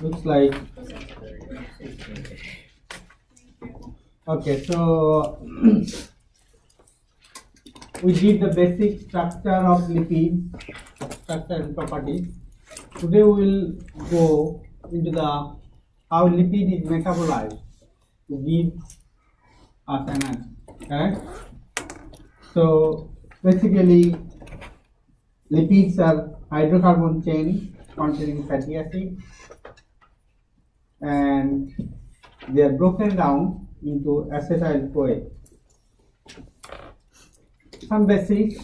Looks like okay. So we did the basic structure of lipids, structure and properties. Today we will go into the how lipid is metabolized to give us energy. Correct? So basically, lipids are hydrocarbon chain containing fatty acid, and they are broken down into acetyl-CoA. Some basics: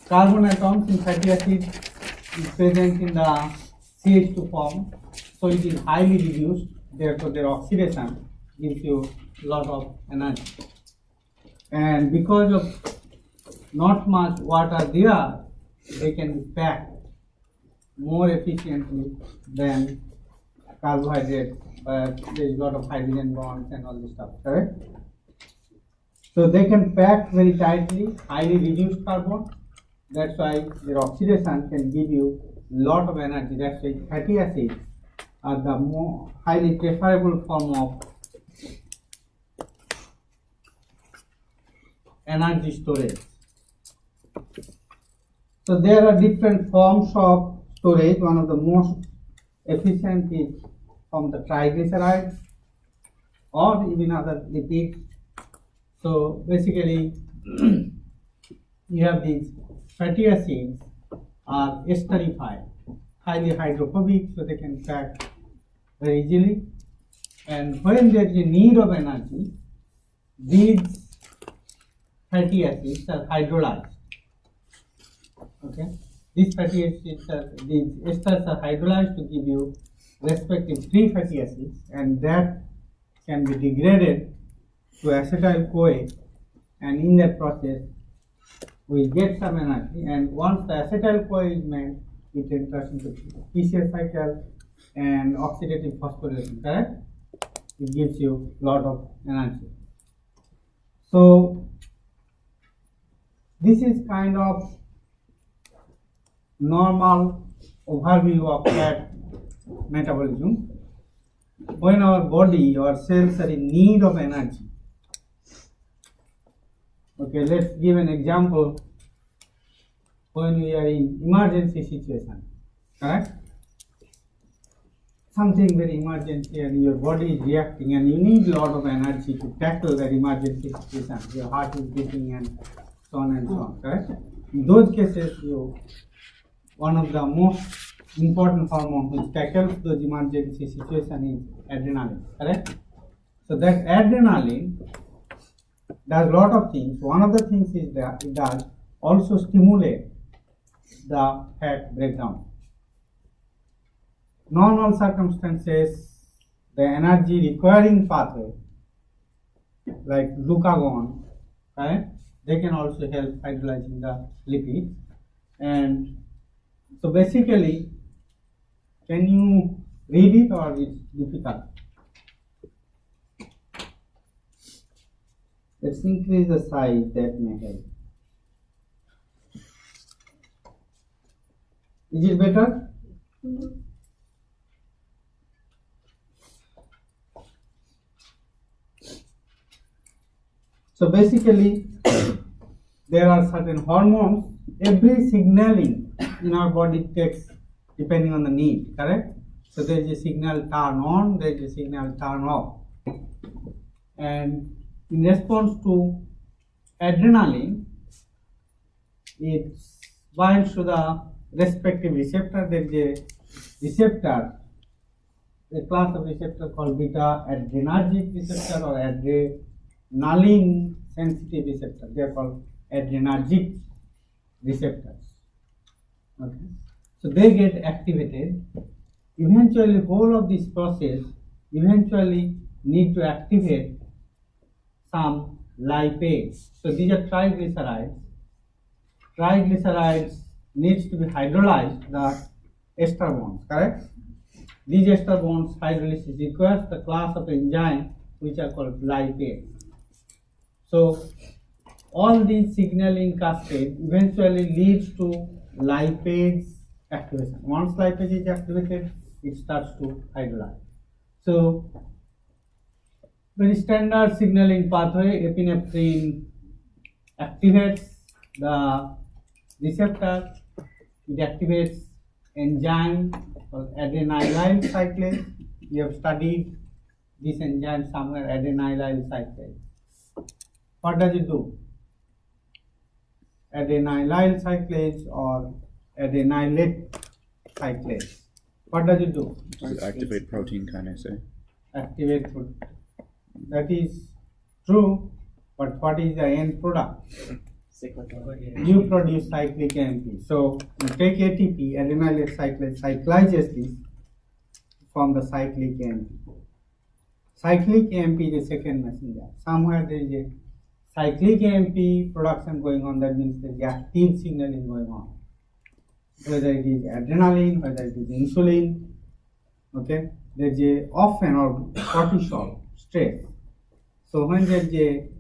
carbon atoms in fatty acid is present in the CH2 form, so it is highly reduced. Therefore, their oxidation gives you a lot of energy. And because of not much water there, they can be packed more efficiently than carbohydrates, but there is a lot of hydrogen bonds and all this stuff, correct? So they can pack very tightly, highly reduced carbon. That's why their oxidation can give you a lot of energy. That's why fatty acids are the more highly preferable form of energy storage. So there are different forms of storage. One of the most efficient is from the triglycerides or even other lipids. So basically, you have these fatty acids are esterified, highly hydrophobic, so they can pack very easily. And when there is a need of energy, these fatty acids are hydrolyzed. Okay, these fatty acids these esters are hydrolyzed to give you respective free fatty acids, and that can be degraded to acetyl-CoA, and in that process we get some energy. And once the acetyl-CoA is made, it enters into PCA cycle and oxidative phosphorylation. Correct? It gives you a lot of energy. So this is kind of normal overview of fat metabolism. When our body or cells are in need of energy, okay, let's give an example. When we are in emergency situation, correct? Something very emergency and your body is reacting and you need a lot of energy to tackle that emergency situation. Your heart is beating and so on and so on, correct? In those cases, one of the most important hormone which tackles those emergency situation is adrenaline, correct? So that adrenaline does a lot of things. One of the things is that it does also stimulate the fat breakdown. Normal circumstances, the energy requiring pathway like glucagon, right? They can also help hydrolyzing the lipids. And so basically, can you read it or it's difficult? Let's increase the size, that may help. Is it better? Mm-hmm. So basically, there are certain hormones. Every signaling in our body takes depending on the need, correct? So there is a signal turn on, there is a signal turn off. And in response to adrenaline, it binds to the respective receptor. There is a receptor, a class of receptor called beta adrenergic receptor or adrenaline sensitive receptor. They are called adrenergic receptors. Okay. So they get activated. Eventually, whole of this process eventually need to activate some lipase. So these are triglycerides. Triglycerides needs to be hydrolyzed, the ester bonds, correct? These ester bonds hydrolysis requires the class of enzyme which are called lipase. So all these signaling cascade eventually leads to lipase activation. Once lipase is activated, it starts to hydrolyze. So, very standard signaling pathway, epinephrine activates the receptor, it activates enzyme called adenylyl cyclase. We have studied this enzyme somewhere, adenylyl cyclase. What does it do? Adenylyl cyclase or adenylate cyclase. What does it do? Does it activate protein kinase A? Activate protein. That is true, but what is the end product? You produce cyclic AMP. So you take ATP, adenylate cyclase, cyclizes this from the cyclic AMP. Cyclic AMP is a second messenger. Somewhere there is a cyclic AMP production going on, that means there is active signaling going on. Whether it is adrenaline, whether it is insulin, okay, there is a often or cortisol, stress. So when there is a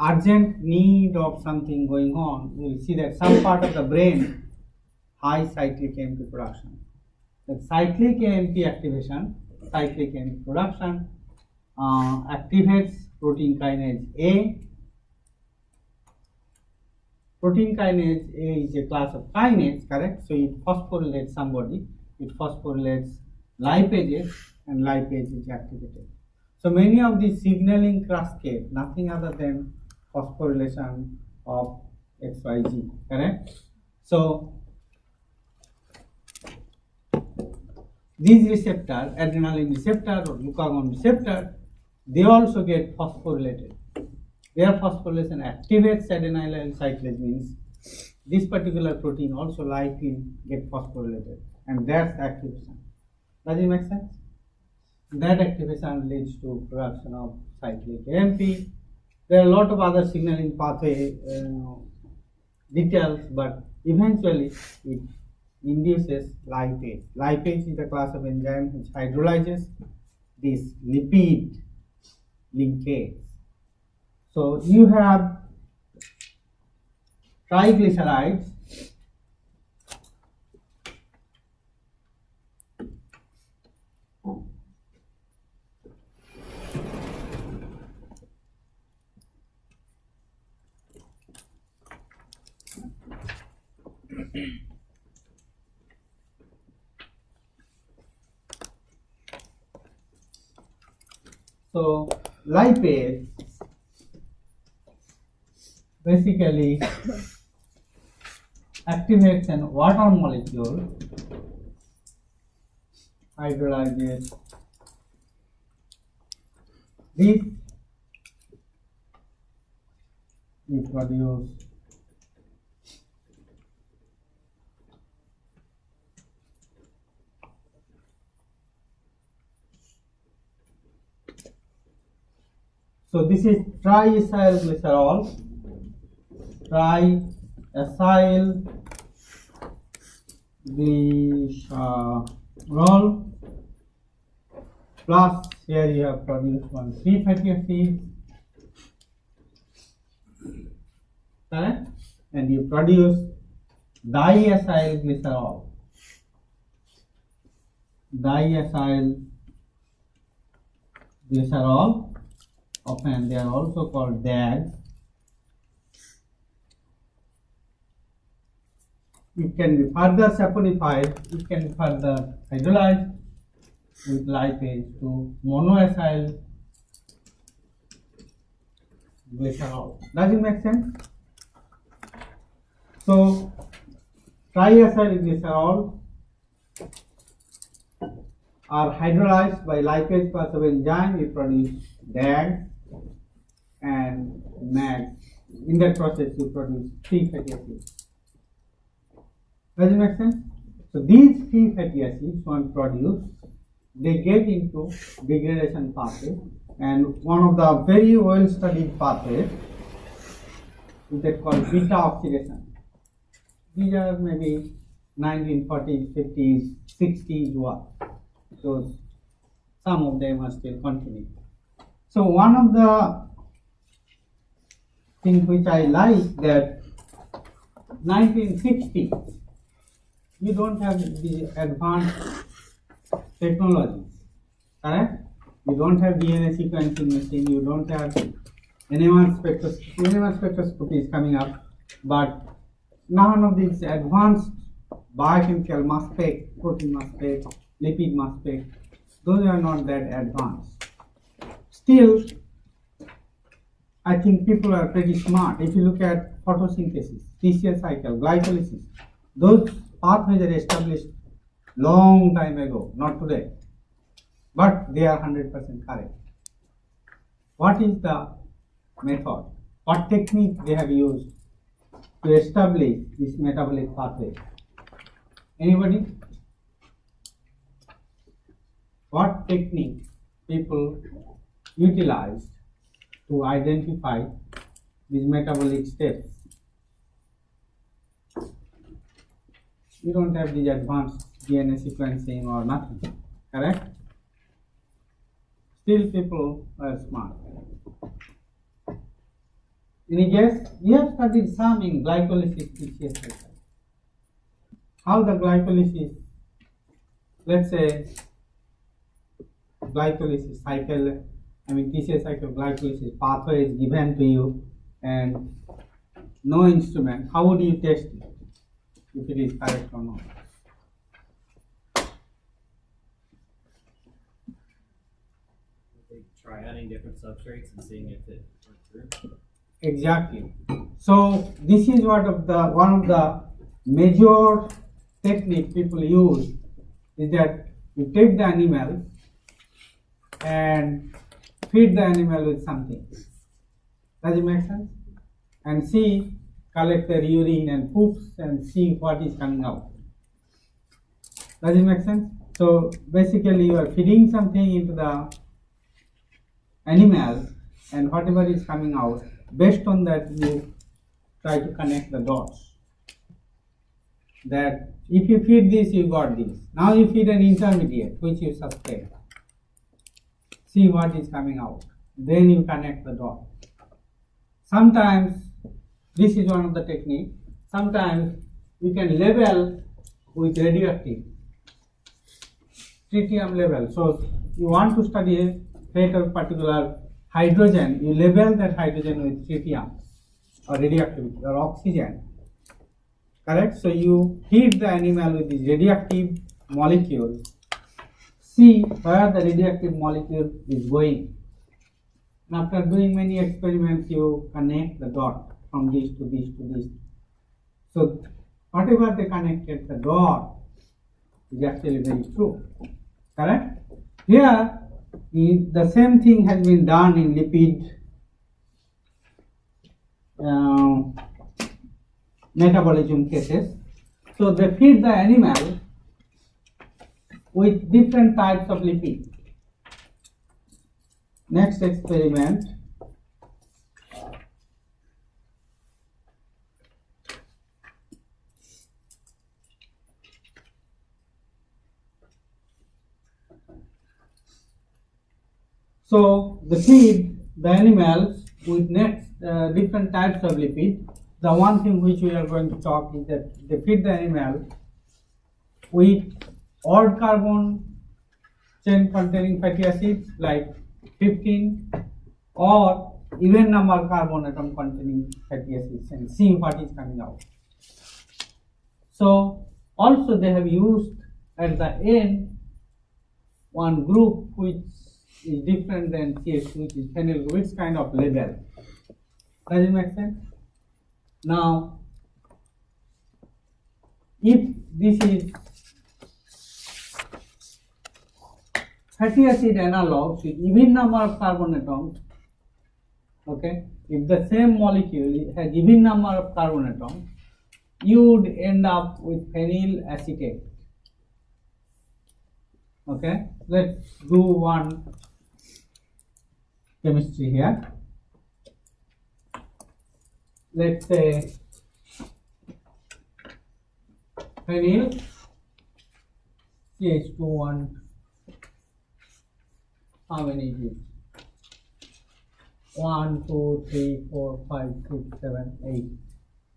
urgent need of something going on, we will see that some part of the brain high cyclic AMP production. The cyclic AMP activation, cyclic AMP production activates protein kinase A. Protein kinase A is a class of kinase, correct? So it phosphorylates somebody, it phosphorylates lipases, and lipase is activated. So many of these signaling cascade, nothing other than phosphorylation of XYZ, correct? So these receptors, adrenaline receptor or glucagon receptor, they also get phosphorylated. Their phosphorylation activates adenylyl cyclase, means this particular protein also likely get phosphorylated, and that's activation. Does it make sense? That activation leads to production of cyclic AMP. There are a lot of other signaling pathway details, but eventually it induces lipase. Lipase is a class of enzyme which hydrolyzes this lipid linkage. So you have triglycerides. So lipase basically activates an water molecule, hydrolyzes this, you produce so this is triacylglycerol, triacylglycerol, plus here you have produced one 3 fatty acids, correct? And you produce diacylglycerol. Diacylglycerol, often they are also called DAGs. It can be further saponified, it can be further hydrolyzed with lipase to monoacyl glycerol. Does it make sense? So triacylglycerol are hydrolyzed by lipase class of enzyme. We produce DAG and MAG. In that process, you produce 3 fatty acids. Does it make sense? So these 3 fatty acids, when produced, they get into degradation pathway, and one of the very well studied pathways is that called beta oxidation. These are maybe 1940s, 50s, 60s work. So some of them are still continuing. So one of the thing which I like that 1960 you don't have the advanced technology, correct? You don't have DNA sequencing machine, you don't have NMR spectroscopy is coming up, but none of these advanced biochemical mass spec, protein mass spec, lipid mass spec, those are not that advanced. Still, I think people are pretty smart. If you look at photosynthesis, TCA cycle, glycolysis, those pathways are established long time ago, not today, but they are 100% correct. What is the method? What technique they have used to establish this metabolic pathway? Anybody? What technique people utilized to identify these metabolic steps? You don't have these advanced DNA sequencing or nothing, correct? Still people are smart. Any guess? We have studied some in glycolysis TCA cycle. How the glycolysis, let's say glycolysis cycle, TCA cycle glycolysis pathway is given to you and no instrument, how would you test it if it is correct or not? They try adding different substrates and seeing if it works through. Exactly. So this is one of the major technique people use is that you take the animal and feed the animal with something. Does it make sense? And see, collect their urine and poops and see what is coming out. Does it make sense? So basically you are feeding something into the animal and whatever is coming out, based on that you try to connect the dots. That if you feed this, you got this. Now you feed an intermediate which you suspect. See what is coming out. Then you connect the dot. Sometimes, this is one of the techniques. Sometimes you can label with radioactive tritium level. So you want to study a fate of particular hydrogen, you label that hydrogen with tritium or radioactivity or oxygen. Correct? So you feed the animal with this radioactive molecule. See where the radioactive molecule is going. And after doing many experiments, you connect the dot from this to this to this. So whatever they connected the dot is actually very true. Correct? Here, the same thing has been done in lipid metabolism cases. So they feed the animal with different types of lipid. Next experiment. So they feed the animals with different types of lipid. The one thing which we are going to talk is that they feed the animal with odd carbon chain containing fatty acids like 15 or even number carbon atom containing fatty acids and see what is coming out. So also they have used at the end one group which is different than CH2, which is phenyl group. It's kind of label. Does it make sense? Now, if this is fatty acid analogs with even number of carbon atoms, okay, if the same molecule has even number of carbon atoms, you would end up with phenyl acetate. Okay, let's do one chemistry here. Let's say phenyl CH2 how many is it? 1, 2, 3, 4, 5, 6, 7, 8.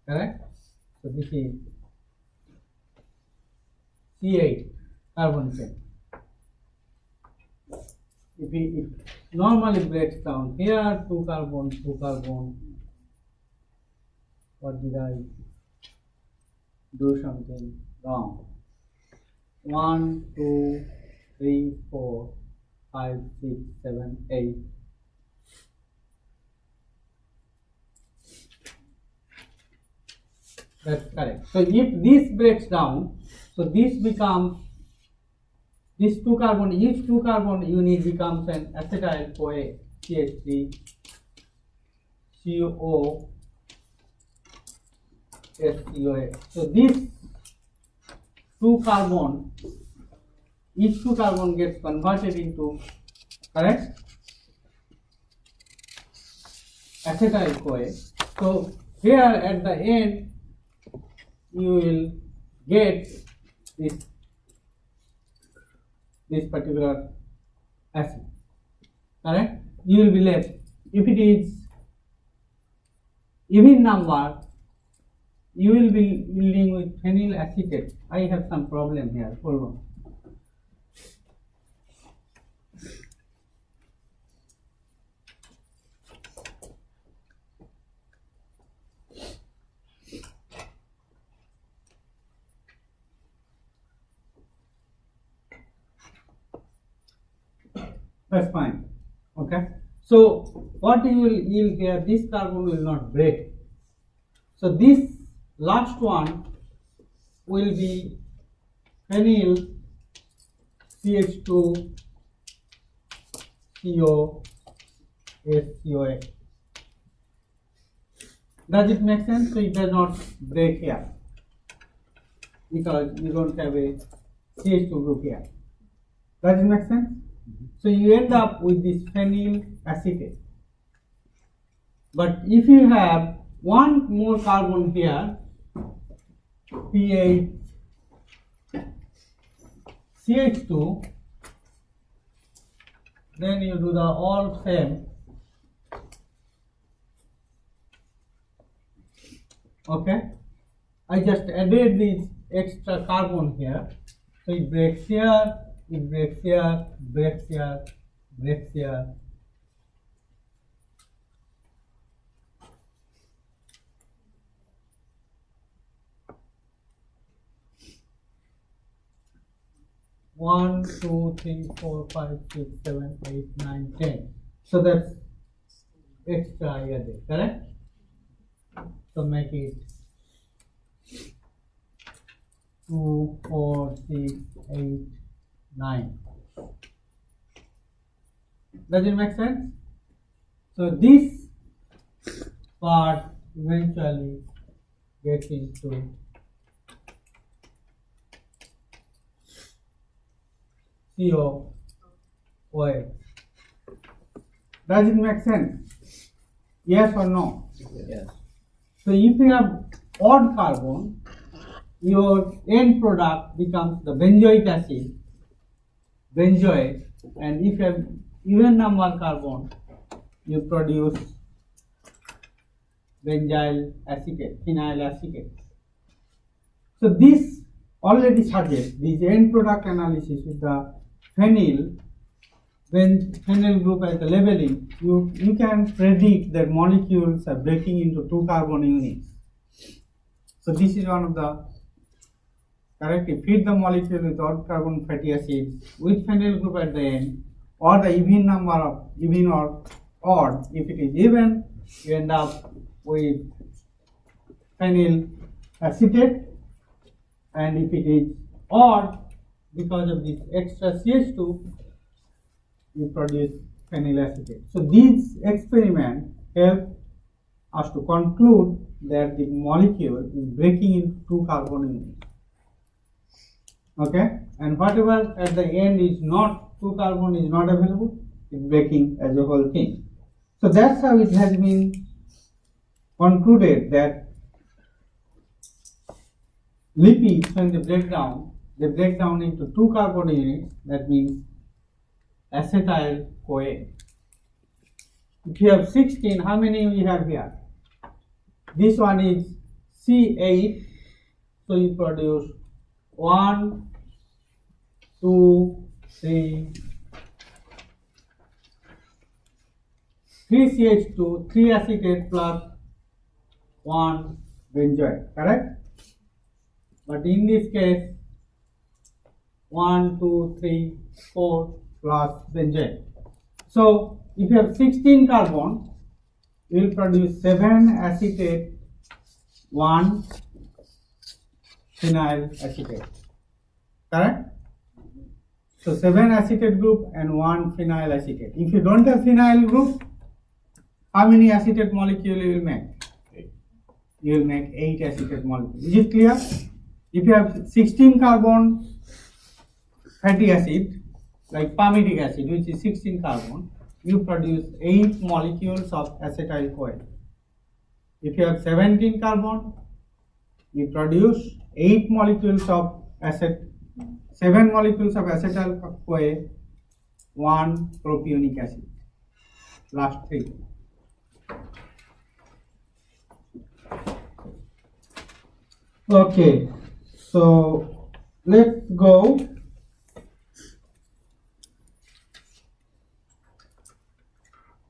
Correct? So this is C8 carbon chain. If normally breaks down here, 2 carbon, 2 carbon. What did I do something wrong? 1, 2, 3, 4, 5, 6, 7, 8. That's correct. So if this breaks down, so this becomes, this 2 carbon, each 2 carbon unit becomes an acetyl CoA CH3 CO SCOA. So this 2 carbon, each 2 carbon gets converted into, correct, acetyl CoA. So here at the end you will get this particular acid, correct? You will be left, if it is even number, you will be dealing with phenyl acetate. I have some problem here, hold on. That's fine. Okay. So what you will yield here, this carbon will not break. So this last one will be phenyl CH2 CO SCOA. Does it make sense? So it does not break here because you don't have a CH2 group here. Does it make sense? So you end up with this phenyl acetate. But if you have one more carbon here, pH CH2, then you do the all same. Okay, I just added this extra carbon here, so it breaks here, it breaks here, breaks here, breaks here. One, two, three, 4, 5, 6, 7, 8, 9, 10. So that's extra I added, correct? So make it 2, 4, 6, 8, 9. Does it make sense? So this part eventually gets into COOH. Does it make sense? Yes or no? Yes. So if you have odd carbon, your end product becomes the benzoic acid, benzoate, and if you have even number carbon, you produce benzyl acetate, phenyl acetate. So this already suggests this end product analysis with the phenyl, when phenyl group as the labeling, you can predict that molecules are breaking into 2 carbon units. So this is one of the correct. You feed the molecule with odd carbon fatty acids with phenyl group at the end, or the even number of even or odd. If it is even, you end up with phenyl acetate, and if it is odd, because of this extra CH2, you produce phenyl acetate. So these experiments help us to conclude that the molecule is breaking into 2 carbon units. Okay, and whatever at the end is not 2 carbon is not available, it's breaking as a whole thing. So that's how it has been concluded that lipids, when they break down into 2 carbon units. That means acetyl CoA. If you have 16, how many we have here? This one is C8, so you produce 1, 2, 3, 3 CH2, 3 acetate plus 1 benzoate, correct? But in this case, 1, 2, 3, 4 plus benzoate. So if you have 16 carbon, you will produce 7 acetate, 1 phenyl acetate, correct? So 7 acetate group and 1 phenyl acetate. If you don't have phenyl group, how many acetate molecule you will make? You will make 8 acetate molecules. Is it clear? If you have 16 carbon fatty acid, like palmitic acid, which is 16 carbon, you produce 8 molecules of acetyl-CoA. If you have 17 carbon, you produce 8 molecules of 7 molecules of acetyl-CoA, 1 propionic acid. Last 3. Okay, so let's go.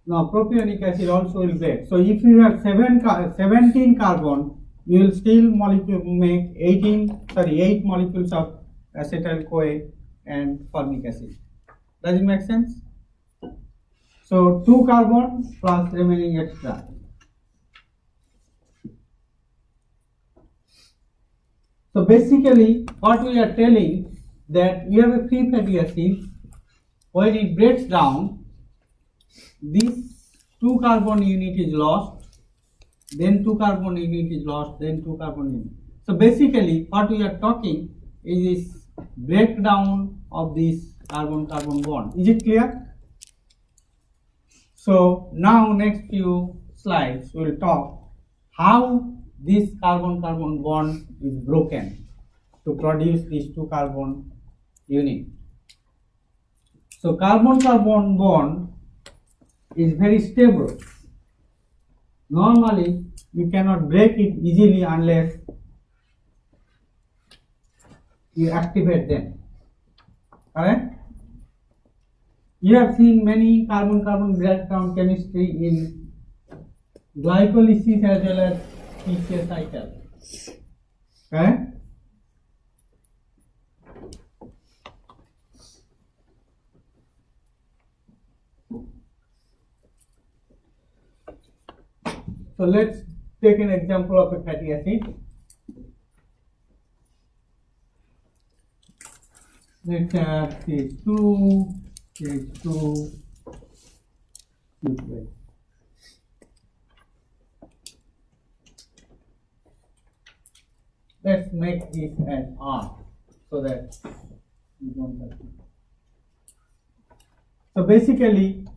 Now propionic acid also will break. So if you have 17 carbon, you will still make 8 molecules of acetyl-CoA and formic acid. Does it make sense? So 2 carbon plus remaining extra. So basically what we are telling that you have a free fatty acid, when it breaks down, this 2 carbon unit is lost, then 2 carbon unit is lost, then 2 carbon unit. So basically what we are talking is this breakdown of this carbon-carbon bond. Is it clear? So now next few slides we will talk how this carbon-carbon bond is broken to produce these 2 carbon unit. So carbon-carbon bond is very stable. Normally you cannot break it easily unless you activate them. Correct? You have seen many carbon-carbon breakdown chemistry in glycolysis as well as PCA cycle. Correct? So let's take an example of a fatty acid. Let's have CH2, CH2, CH2. Let's make this as R so that you don't have to. So basically,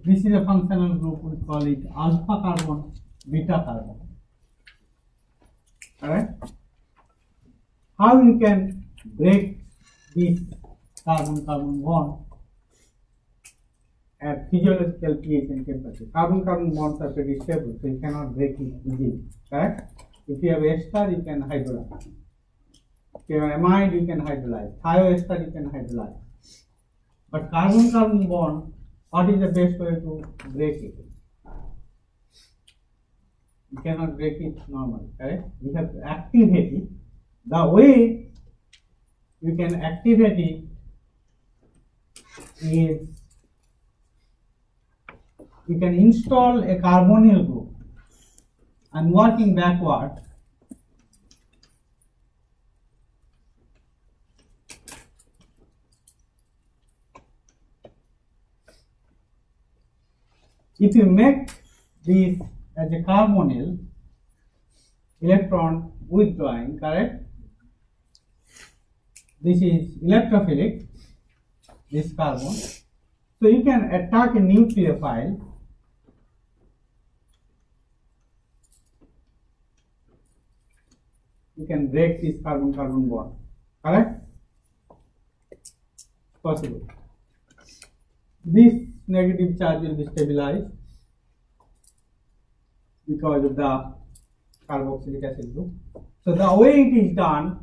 this is a functional group, we call it alpha carbon, beta carbon. Alright? How you can break this carbon-carbon bond at physiological pH and temperature? Carbon-carbon bonds are pretty stable, so you cannot break it easily. Correct? If you have ester, you can hydrolyze. If you have amide, you can hydrolyze. Thioester, you can hydrolyze. But carbon-carbon bond, what is the best way to break it? You cannot break it normally, correct? You have to activate it. The way you can activate it is you can install a carbonyl group and working backward. If you make this as a carbonyl, electron withdrawing, correct? This is electrophilic, this carbon. So you can attack a nucleophile you can break this carbon-carbon bond, correct? Possible. this negative charge will be stabilized because of the carboxylic acid group. So the way it is done,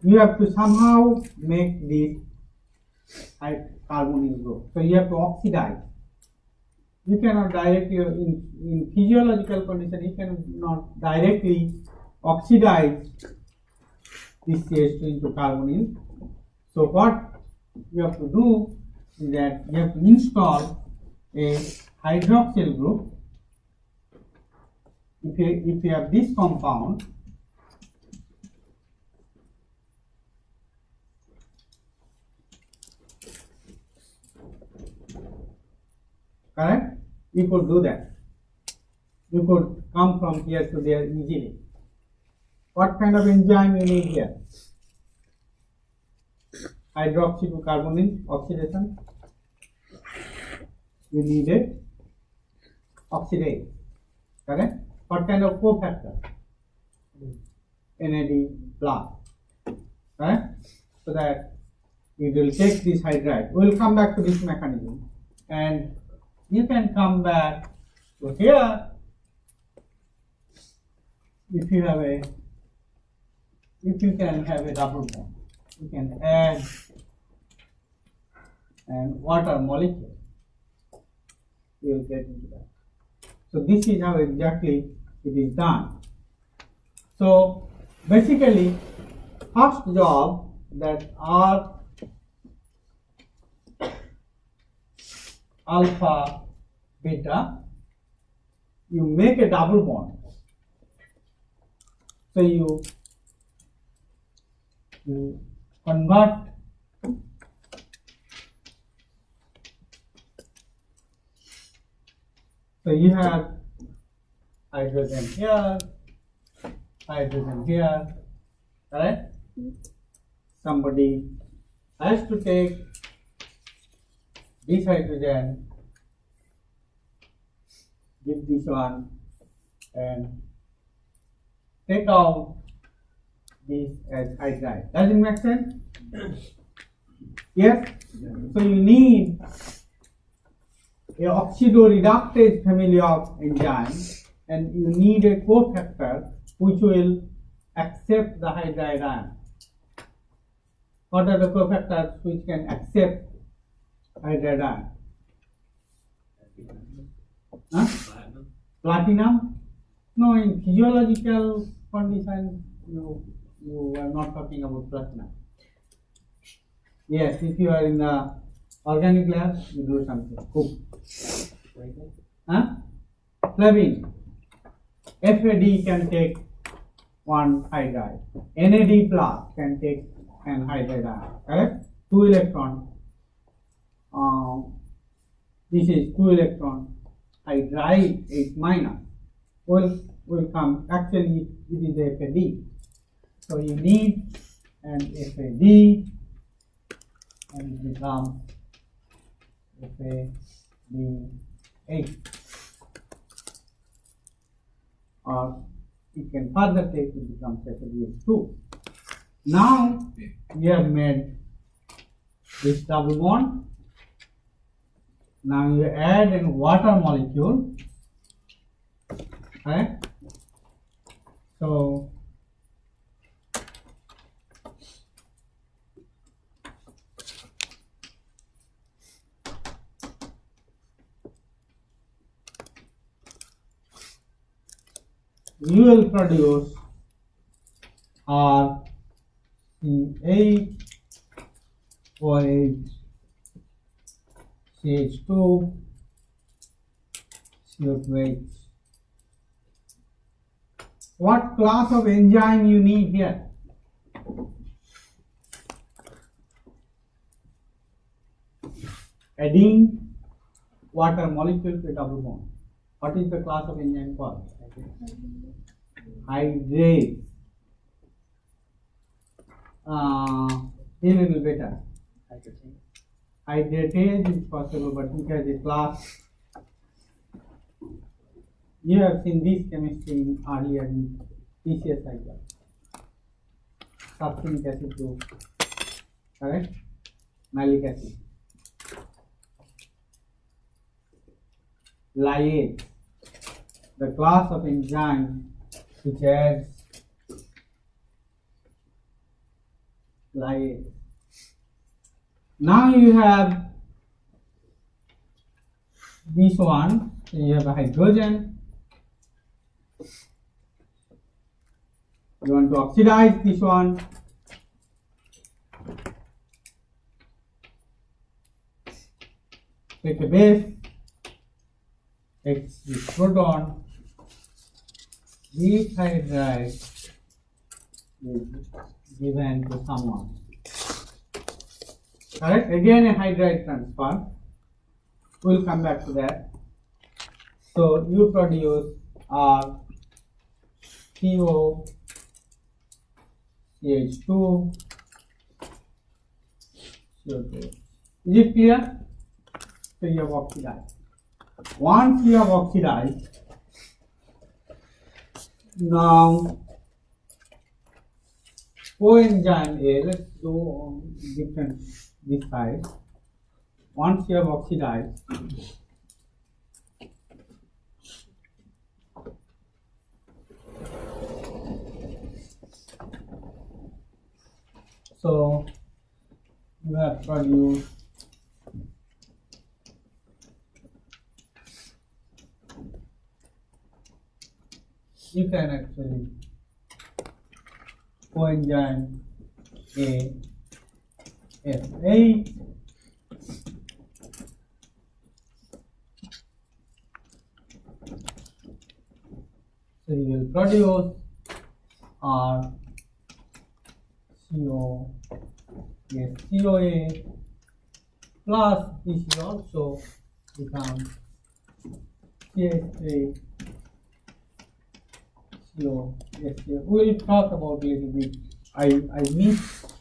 you have to somehow make this carbonyl group. So you have to oxidize. You cannot directly, in physiological condition, you cannot directly oxidize this CH2 into carbonyl. So what you have to do is that you have to install a hydroxyl group. If you have this compound, correct? You could do that. You could come from here to there easily. What kind of enzyme you need here? Hydroxy to carbonyl oxidation. You need a oxidase. Correct? What kind of cofactor? NAD plus. Correct? So that it will take this hydride. We will come back to this mechanism, and you can come back to here if you can have a double bond. You can add and water molecule. You will get into that. So this is how exactly it is done. So basically, first job that R alpha beta, you make a double bond. So you convert so you have hydrogen here, correct? Somebody has to take this hydrogen, give this one, and take out this as hydride. Does it make sense? Yes? So you need a oxidoreductase family of enzymes, and you need a cofactor which will accept the hydride ion. What are the cofactors which can accept hydride ion? Huh? Platinum? No, in physiological conditions, you are not talking about platinum. Yes, if you are in the organic lab, you do something. Cool. Huh? Flavine. FAD can take one hydride. NAD plus can take an hydride ion. Correct? 2 electron. This is 2 electron. Hydride 8 minus. Will come. Actually, it is FAD. So you need an FAD, and it becomes FAD8. Or it can further take, it becomes FADH2. Now we have made this double bond. Now you add a water molecule. Right? So you will produce RC8 OH CH2 CO2H. What class of enzyme you need here? Adding water molecule to a double bond. What is the class of enzyme called? Hydrate. A little better. Hydratase is possible, but it has a class. You have seen this chemistry in earlier in PCS cycle. Succinic acid group, correct? Malic acid. lyase, the class of enzyme which adds lyase. Now you have this one, so you have a hydrogen. You want to oxidize this one. Take a base, takes this proton, this hydride is given to someone. Correct? Again a hydride transfer. We'll come back to that. So you produce R CO CH2 CO2. Is it clear? So you have oxidized. Once you have oxidized, now coenzyme A, let's do on different this side. Once you have oxidized, so you have produced you can actually coenzyme A F8 so you will produce R CO COA plus this will also become CH3 CO. Yes, we will talk about a little bit. I missed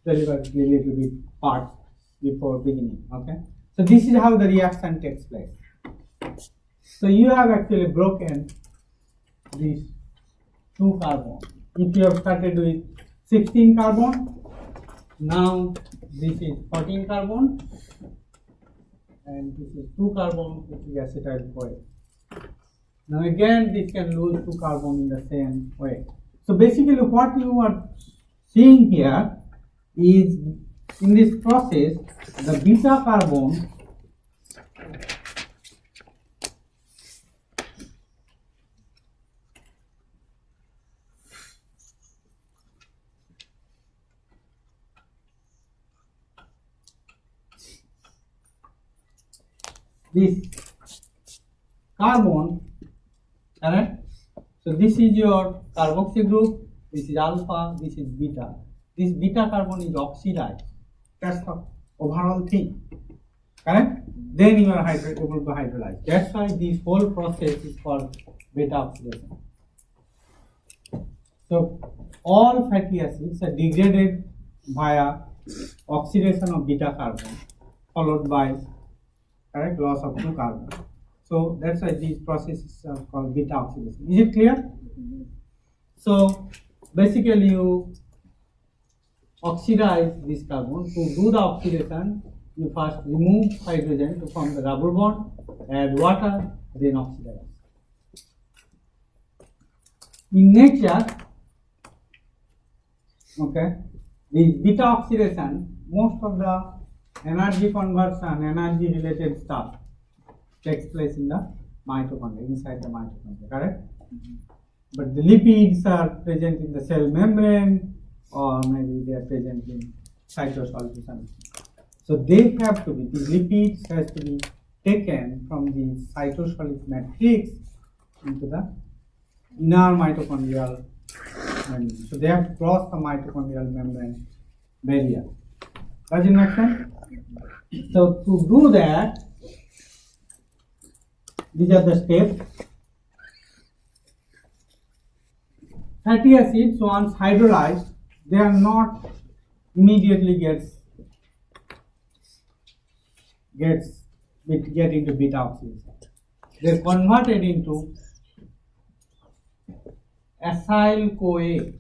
deliberately a little bit part before beginning. Okay, so this is how the reaction takes place. So you have actually broken these 2 carbon. If you have started with 16 carbon, now this is 14 carbon, and this is 2 carbon, which is acetyl CoA. Now again, this can lose 2 carbon in the same way. So basically, what you are seeing here is in this process, the beta carbon this carbon, correct? So this is your carboxy group, this is alpha, this is beta. This beta carbon is oxidized. That's the overall thing, correct? Then you are able to hydrolyze. That's why this whole process is called beta oxidation. So all fatty acids are degraded via oxidation of beta carbon, followed by correct loss of 2 carbon. So that's why these processes are called beta oxidation. Is it clear? Mm-hmm. So basically you oxidize this carbon. To do the oxidation, you first remove hydrogen to form the rubber bond, add water, then oxidize. In nature, okay, the beta oxidation, most of the energy conversion, energy related stuff takes place in the mitochondria, inside the mitochondria, correct? Mm-hmm. But the lipids are present in the cell membrane, or maybe they are present in cytosol. So they have to be, these lipids has to be taken from the cytosolic matrix into the inner mitochondrial membrane. So they have to cross the mitochondrial membrane barrier. Does it make sense? So to do that, these are the steps. Fatty acids, once hydrolyzed, they are not immediately get into beta oxidation. They are converted into acyl CoA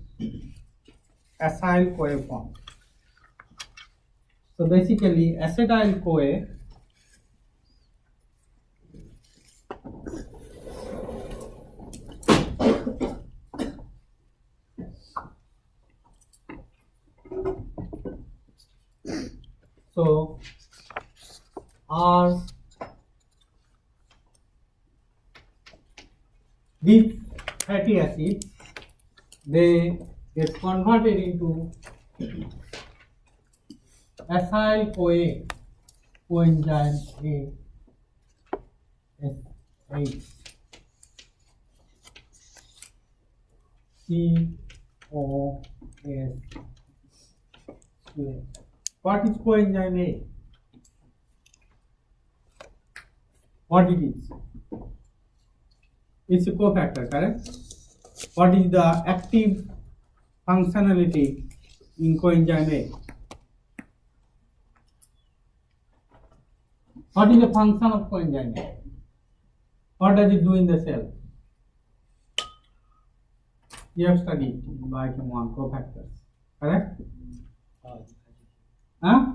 form. So basically, acetyl CoA are these fatty acids, they get converted into acyl CoA coenzyme A SH COS. What is coenzyme A? What it is? It's a cofactor, correct? What is the active functionality in coenzyme A? What is the function of coenzyme A? What does it do in the cell? You have studied BIOCHEM 1 cofactors, correct? Huh?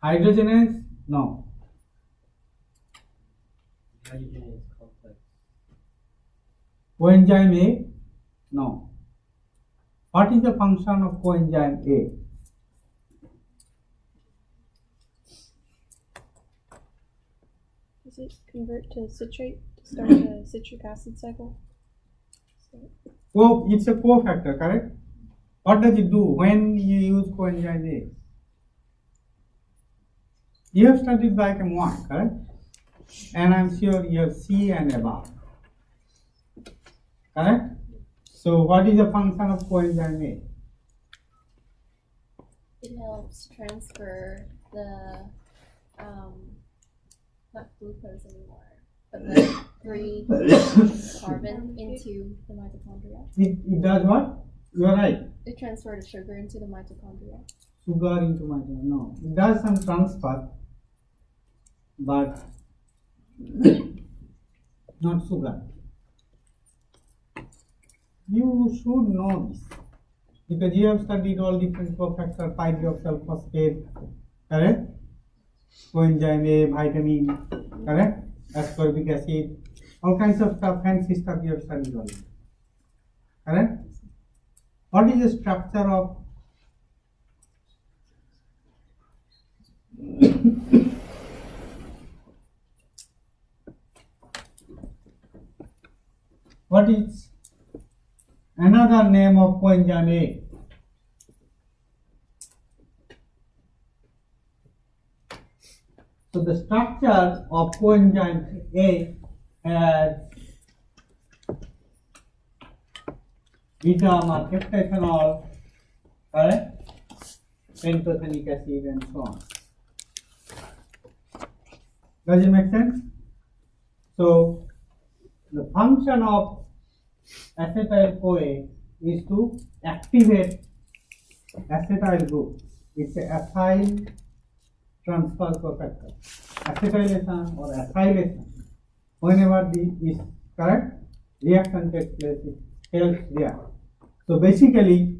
Hydrogenase? No. Hydrogenase complex. Coenzyme A? No. What is the function of coenzyme A? Does it convert to citrate to start the citric acid cycle? Oh, it's a cofactor, correct? What does it do when you use coenzyme A? You have studied BIOCHEM 1, correct? And I'm sure you have C and above, correct? So what is the function of coenzyme A? It helps transfer the not glucose anymore, but the free carbon into the mitochondria. It does what? You are right. It transferred sugar into the mitochondria. Sugar into mitochondria. No, it does some transfer, but not sugar. You should know this because you have studied all different cofactors, pyroxyl phosphate, correct? Coenzyme A, vitamin, correct? Ascorbic acid, all kinds of stuff, fancy stuff you have studied already, correct? What is the structure of what is another name of coenzyme A? So the structure of coenzyme A has beta-markethanol, correct? Pantothenic acid and so on. Does it make sense? So the function of acetyl CoA is to activate acetyl group. It's a acyl transfer cofactor. Acetylation or acylation, whenever the is correct, reaction takes place, it helps there. So basically,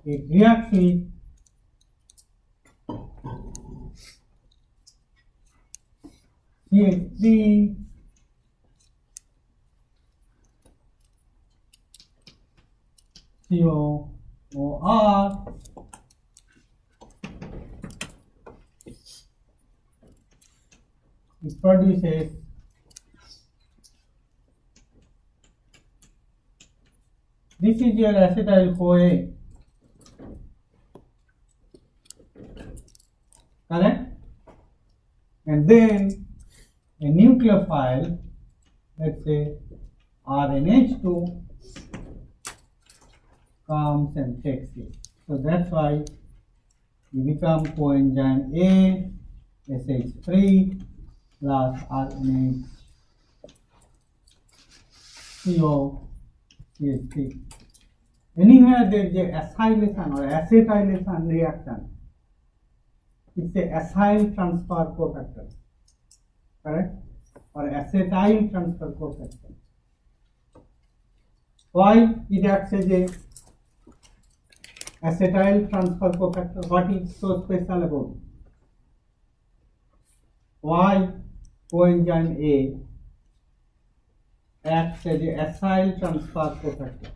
it reacts with CH3 COOR it produces this is your acetyl CoA, correct? And then a nucleophile, let's say RNH2, comes and takes it. So that's why you become coenzyme A, SH3 plus RNH CO CH3. Anywhere there is a acylation or acetylation reaction, it's a acyl transfer cofactor, correct? Or acetyl transfer cofactor. Why it acts as a acetyl transfer cofactor? What is so special about it? Why coenzyme A acts as a acyl transfer cofactor?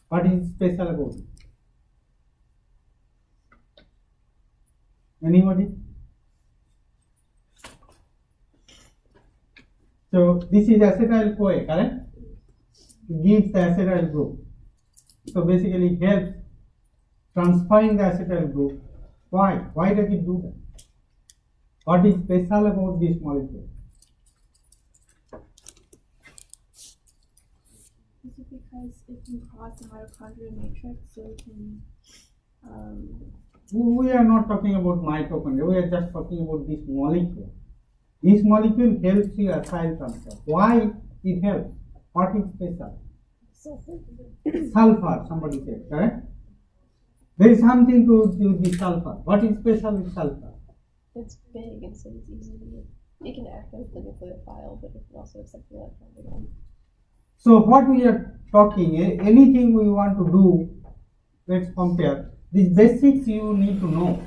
What is special about it? Anybody? So this is acetyl-CoA, correct? It gives the acetyl group. So basically it helps transferring the acetyl group. Why? Why does it do that? What is special about this molecule? Is it because it can cross the mitochondrial matrix so it can We are not talking about mitochondria, we are just talking about this molecule. This molecule helps you acyl transfer. Why it helps? What is special? Sulfur, somebody said, correct? There is something to do with the sulfur. What is special with sulfur? It's big and so it's easy to it can act as the nucleophile, but it can also accept the electron again. So what we are talking, anything we want to do, let's compare. These basics you need to know.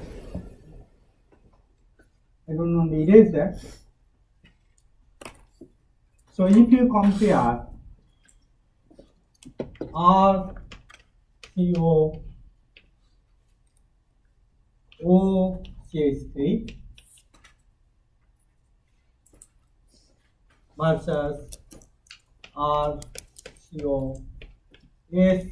I don't want to erase that. So if you compare RCO OCH3 versus RCO S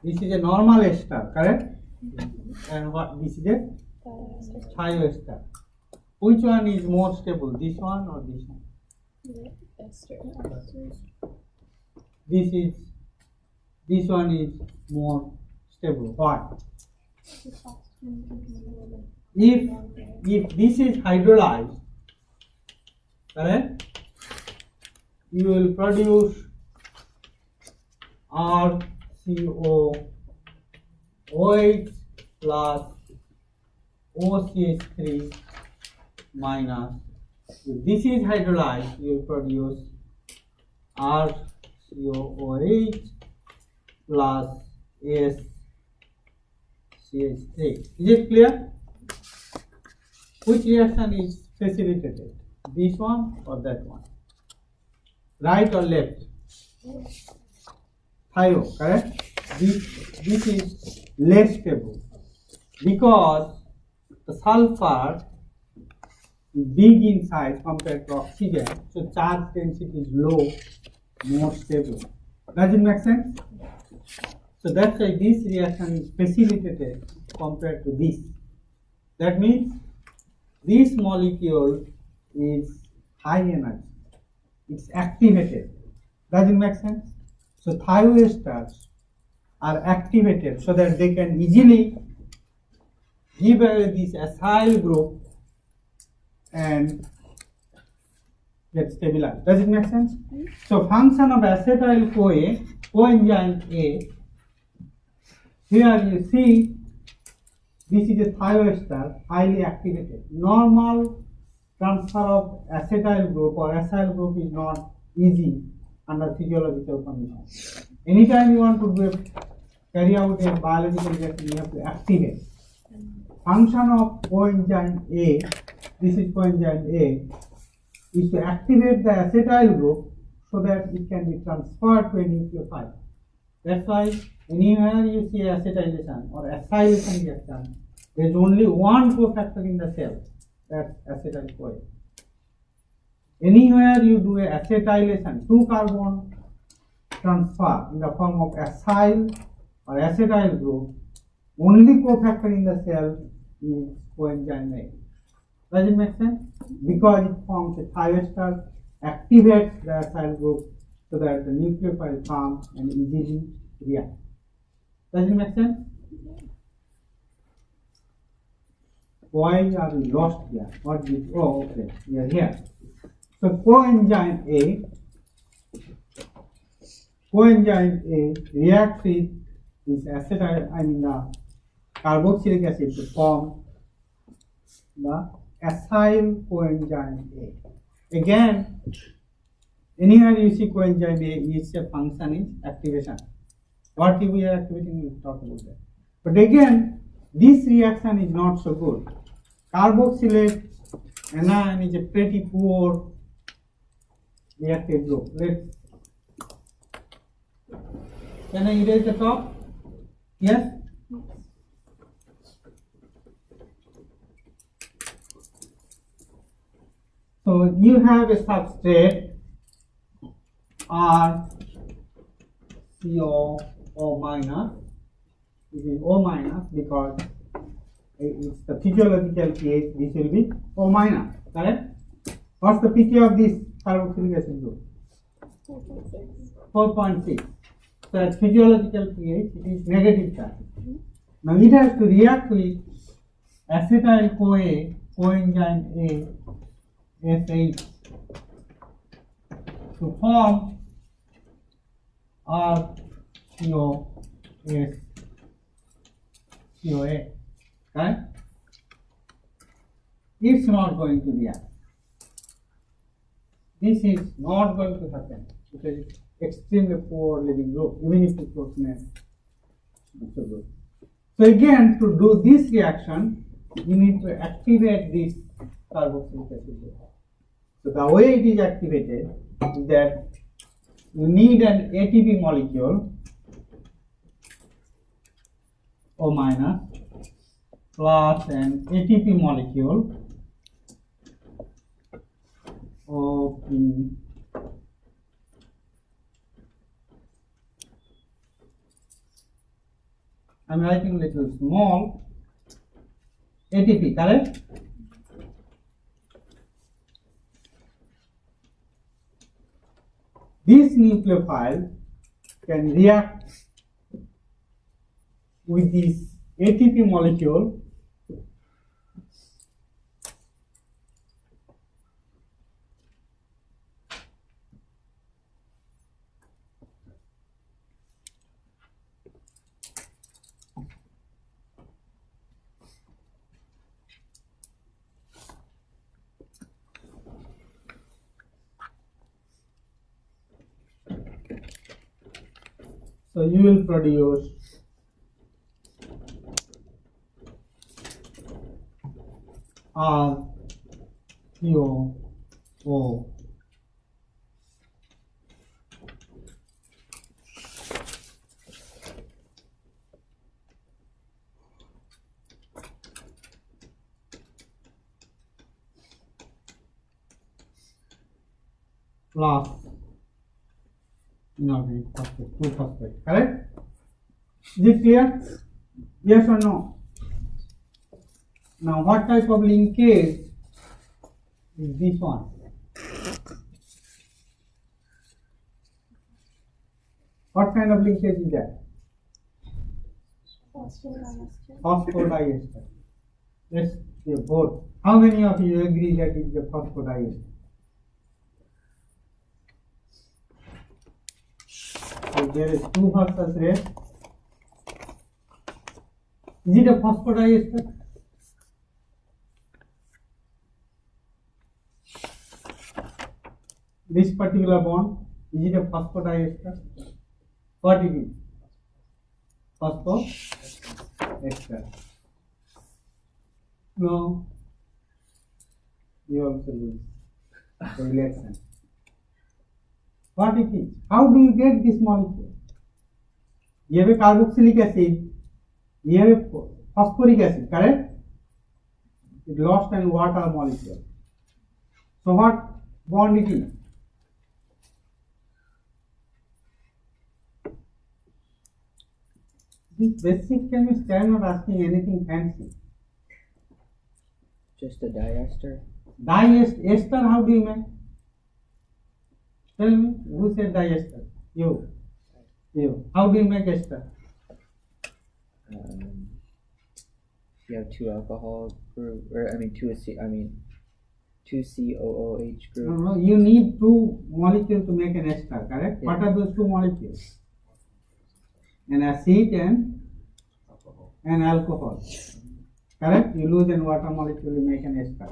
this is a normal ester, correct? And what this is a thioester. Which one is more stable, this one or this one? This one is more stable. Why? If this is hydrolyzed, correct, you will produce RCOOH plus OCH3 minus. If this is hydrolyzed, you will produce RCOOH plus SCH3. Is it clear? Which reaction is facilitated? This one or that one? Right or left? Thio, correct? This is less stable because the sulfur is big in size compared to oxygen, so charge density is low, more stable. Does it make sense? So that's why this reaction is facilitated compared to this. That means this molecule is high energy. It's activated. Does it make sense? So thioesters are activated so that they can easily give away this acyl group and get stabilized. Does it make sense? So function of acetyl-CoA, coenzyme A, here you see this is a thioester, highly activated. Normal transfer of acetyl group or acyl group is not easy under physiological conditions. Anytime you want to carry out a biological reaction, you have to activate. Function of coenzyme A, this is coenzyme A, is to activate the acetyl group so that it can be transferred to a nucleophile. That's why anywhere you see acetylation or acylation reaction, there is only one cofactor in the cell, that's acetyl-CoA. Anywhere you do a acetylation, 2 carbon transfer in the form of acyl or acetyl group, only cofactor in the cell is coenzyme A. Does it make sense? Because it forms a thioester, activates the acyl group so that the nucleophile comes and easily reacts. Does it make sense? Why are we lost here? What did, oh, okay, we are here. So coenzyme A reacts with this acetyl, the carboxylic acid to form the acyl coenzyme A. Again, anywhere you see coenzyme A, its a function is activation. What we are activating, we will talk about that. But again, this reaction is not so good. Carboxylate anion is a pretty poor reactive group. Can I erase the top? Yes? So you have a substrate R CO minus. It is O minus because it's the physiological pH. This will be O minus. Correct? What's the pH of this carboxylic acid group? 4.6. So at physiological pH, it is negative charge. Now it has to react with acetyl CoA, coenzyme A, SH, to form RCOS, CoA. Right? It's not going to react. This is not going to happen because it's extremely poor living group, even if it's protein. So again, to do this reaction, you need to activate this carboxylic acid group. So the way it is activated is that you need an ATP molecule, O minus, plus an ATP molecule, OP, I'm writing little small, ATP, correct? This nucleophile can react with this ATP molecule so you will produce RCOO plus inorganic phosphate, 2-phosphate, correct? Is it clear? Yes or no? Now what type of linkage is this one? What kind of linkage is that? Phosphodiester. Yes, they both. How many of you agree that it is a phosphodiester? So there is 2 versus red. Is it a phosphodiester? This particular bond, is it a phosphodiester? What it is? Phosphoester. No. You also lose the election. What it is? How do you get this molecule? You have a carboxylic acid, you have a phosphoric acid, correct? It lost an water molecule. So what bond it is? This basic chemist, I am not asking anything fancy. Just a diester? Diester, how do you make? Tell me, who said diester? You. How do you make ester? You have 2 alcohol group, or I mean 2 COOH group. No, you need 2 molecules to make an ester, correct? Yeah. What are those 2 molecules? An acid and an alcohol, correct? You lose an water molecule, you make an ester.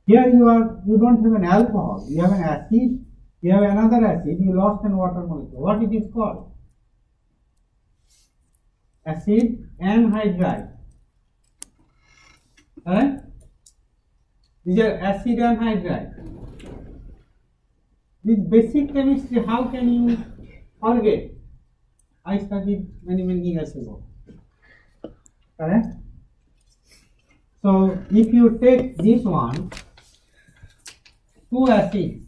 Here you don't have an alcohol, you have an acid, you have another acid, you lost an water molecule. What it is called? Acid anhydride. Alright? These are acid anhydride. This basic chemistry, how can you forget? I studied many years ago. Correct? So if you take this one, two acids.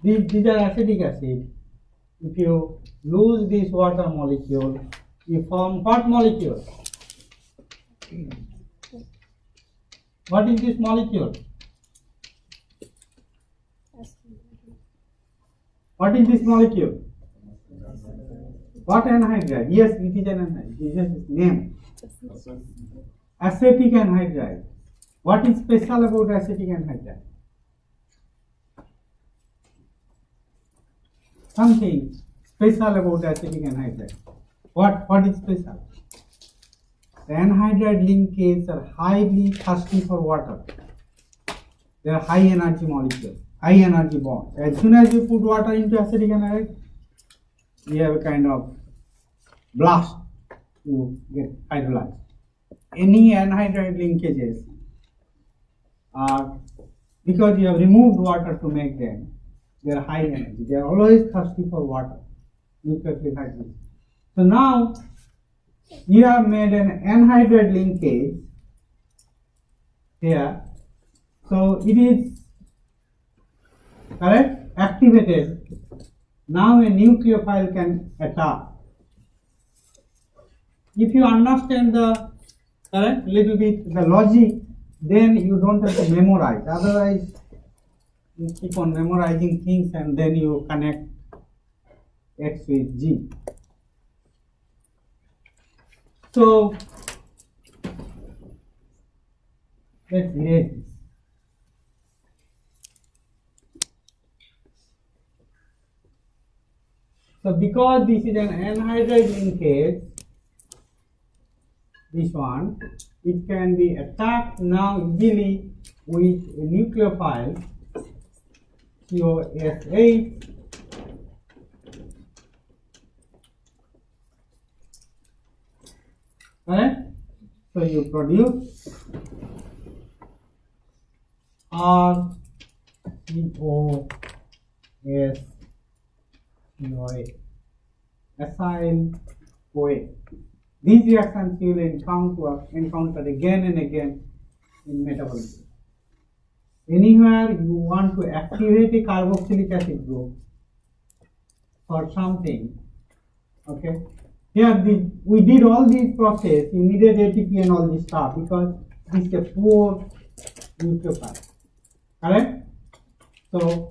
These are acetic acid. If you lose this water molecule, you form what molecule? What is this molecule? What is this molecule? What anhydride? Yes, it is an anhydride. This is its name. Acetic anhydride. What is special about acetic anhydride? Something special about acetic anhydride. What is special? The anhydride linkages are highly thirsty for water. They are high energy molecules, high energy bonds. As soon as you put water into acetic anhydride, you have a kind of blast to get hydrolyzed. Any anhydride linkages are, because you have removed water to make them, they are high energy. They are always thirsty for water. Nucleophilic hydrogen. So now you have made an anhydride linkage here. So it is correct activated. Now a nucleophile can attack. If you understand the correct little bit the logic, then you don't have to memorize. Otherwise, you keep on memorizing things and then you connect X with G. So let's erase this. So because this is an anhydride linkage, this one, it can be attacked now easily with a nucleophile COS8 correct? So you produce RCOS acyl CoA. These reactions you will encounter again and again in metabolism. Anywhere you want to activate a carboxylic acid group for something, okay? Here we did all these process, you needed ATP and all this stuff because this is a poor nucleophile, correct? So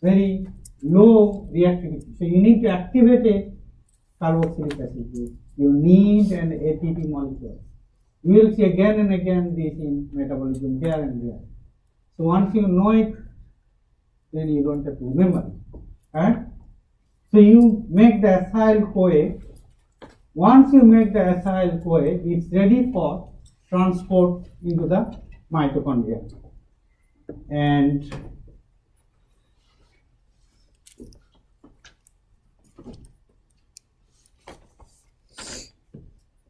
very low reactivity. So you need to activate a carboxylic acid group. You need an ATP molecule. You will see again and again this in metabolism here and there. So once you know it, then you don't have to remember it. Right? So you make the acyl CoA. Once you make the acyl CoA, it's ready for transport into the mitochondria. And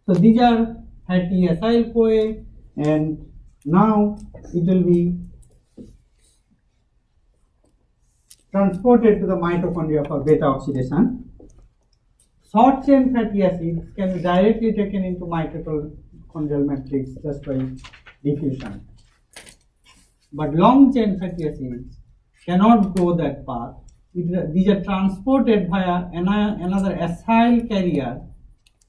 so these are fatty acyl CoA, and now it will be transported to the mitochondria for beta oxidation. Short chain fatty acids can be directly taken into mitochondrial matrix just by diffusion. But long chain fatty acids cannot go that path. These are transported via another acyl carrier,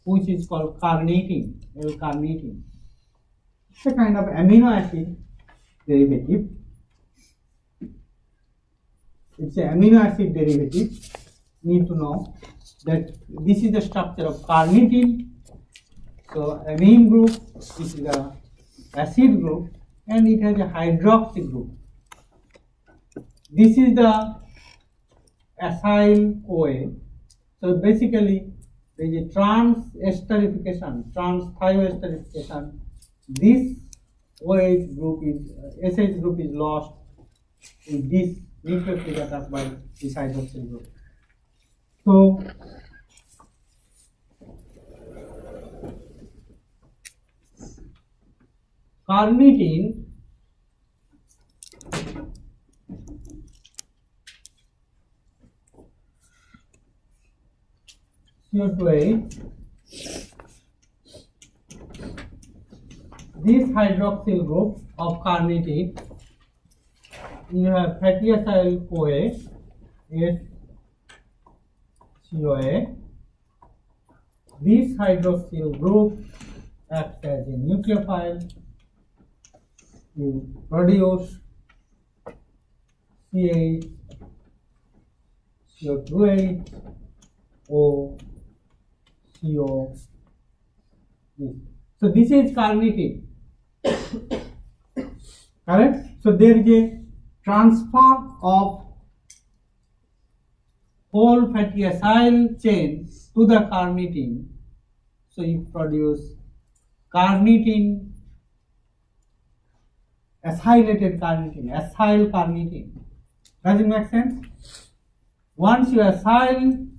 which is called carnitine, L-carnitine. It's a kind of amino acid derivative. It's an amino acid derivative. Need to know that this is the structure of carnitine. So amine group, this is the acid group, and it has a hydroxy group. This is the acyl CoA. So basically, there is a trans-esterification, trans-thioesterification. This OH group is, SH group is lost in this nucleophilic attack by this hydroxyl group. So, carnitine CO2H this hydroxyl group of carnitine, you have fatty acyl CoA, HCOA. This hydroxyl group acts as a nucleophile. You produce CH, CO2H, O, CO. So this is carnitine. Correct? So there is a transfer of whole fatty acyl chain to the carnitine. So you produce carnitine, acylated carnitine, acyl carnitine. Does it make sense? Once your acyl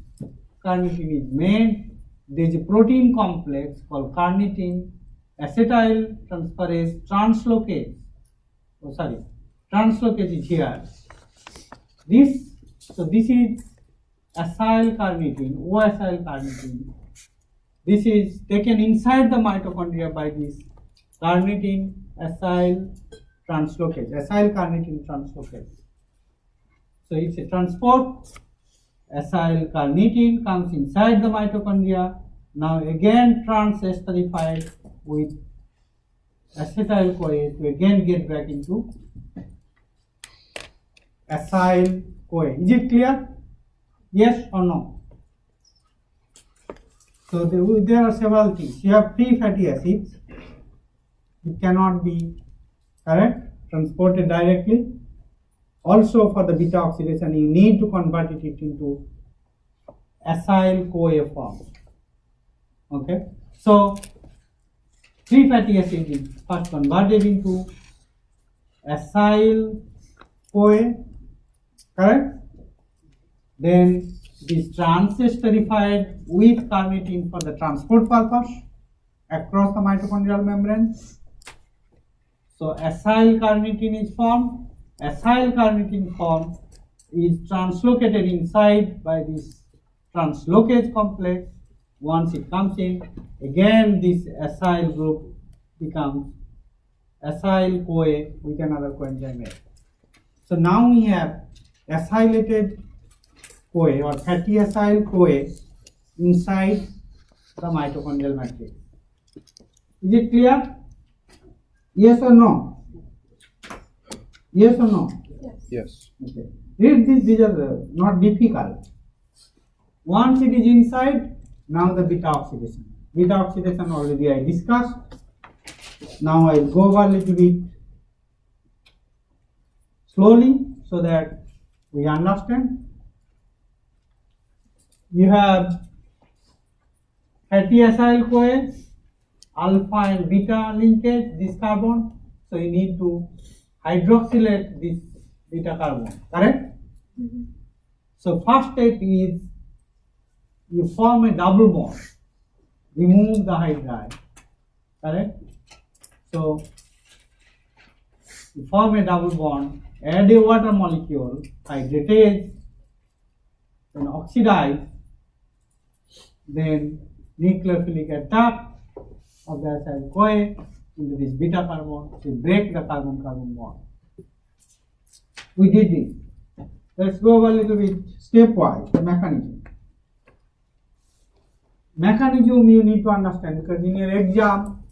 carnitine is made, there is a protein complex called carnitine acetyl transferase translocase. Translocase is here. This is acyl carnitine, O-acyl carnitine. This is taken inside the mitochondria by this carnitine acyl translocase, acyl carnitine translocase. So it's a transport. Acyl carnitine comes inside the mitochondria. Now again trans-esterified with acetyl CoA to again get back into acyl CoA. Is it clear? Yes or no? So there are several things. You have free fatty acids. It cannot be transported directly. Also for the beta oxidation, you need to convert it into acyl CoA form. Okay. So free fatty acid is first converted into acyl CoA. Correct? Then it is trans-esterified with carnitine for the transport purpose across the mitochondrial membrane. So acyl carnitine is formed. Acyl carnitine form is translocated inside by this translocase complex. Once it comes in, again this acyl group becomes acyl CoA with another coenzyme A. So now we have acylated CoA or fatty acyl CoA inside the mitochondrial matrix. Is it clear? Yes or no? Yes or no? Yes. Okay. Read this, these are not difficult. Once it is inside, now the beta oxidation. Beta oxidation already I discussed. Now I will go over a little bit slowly so that we understand. You have fatty acyl CoA, alpha and beta linkage, this carbon. So you need to hydroxylate this beta carbon, correct? So first step is you form a double bond, remove the hydride, correct? So you form a double bond, add a water molecule, hydrate, then oxidize, then nucleophilic attack of the acyl CoA into this beta carbon to break the carbon-carbon bond. We did this. Let's go over a little bit stepwise, the mechanism. Mechanism you need to understand because in your exam,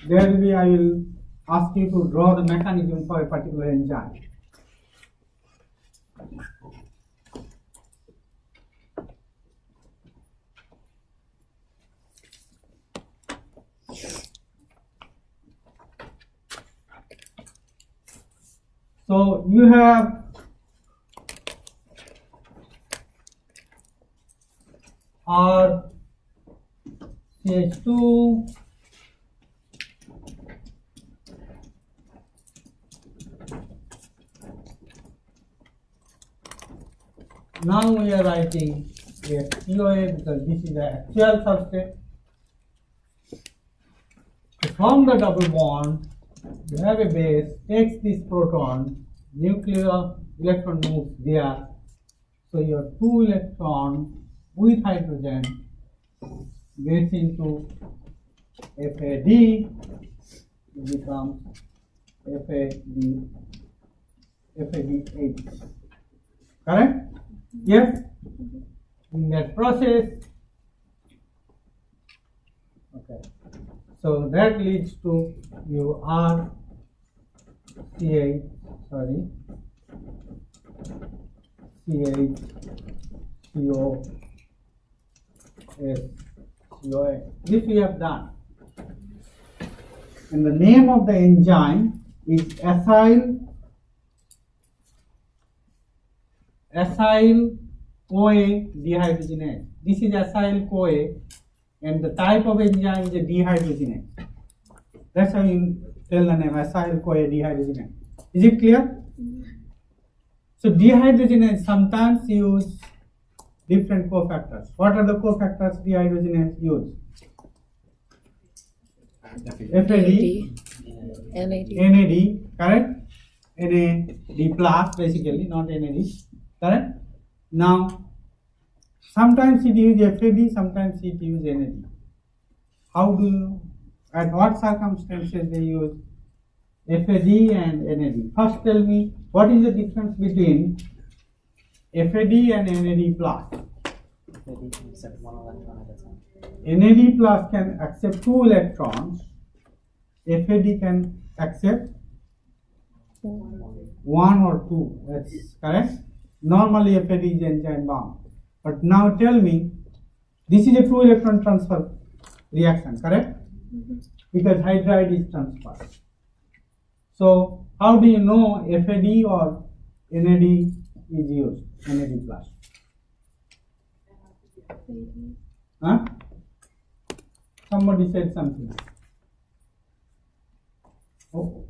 there will be, I will ask you to draw the mechanism for a particular enzyme. So you have CH2 now we are writing a COA because this is the actual substrate. To form the double bond, you have a base, takes this proton, nuclear electron moves there. So your 2 electron with hydrogen gets into FAD, it becomes FADH. Correct? Yes? In that process, okay. So that leads to your CH, CO, S, COA. This we have done. And the name of the enzyme is acyl-CoA dehydrogenase. This is acyl-CoA, and the type of enzyme is a dehydrogenase. That's how you tell the name acyl-CoA dehydrogenase. Is it clear? So dehydrogenase sometimes use different cofactors. What are the cofactors dehydrogenase use? FAD, NAD, correct? NAD plus basically, not NAD, correct? Now, sometimes it use FAD, sometimes it use NAD. How do you, at what circumstances they use FAD and NAD? First tell me, what is the difference between FAD and NAD plus? Maybe accept 1 electron at a time. NAD plus can accept 2 electrons. FAD can accept 1 or 2. That's correct. Normally FAD is enzyme bound. But now tell me, this is a 2 electron transfer reaction, correct? Because hydride is transferred. So how do you know FAD or NAD is used? NAD plus. Huh? Somebody said something. Oh,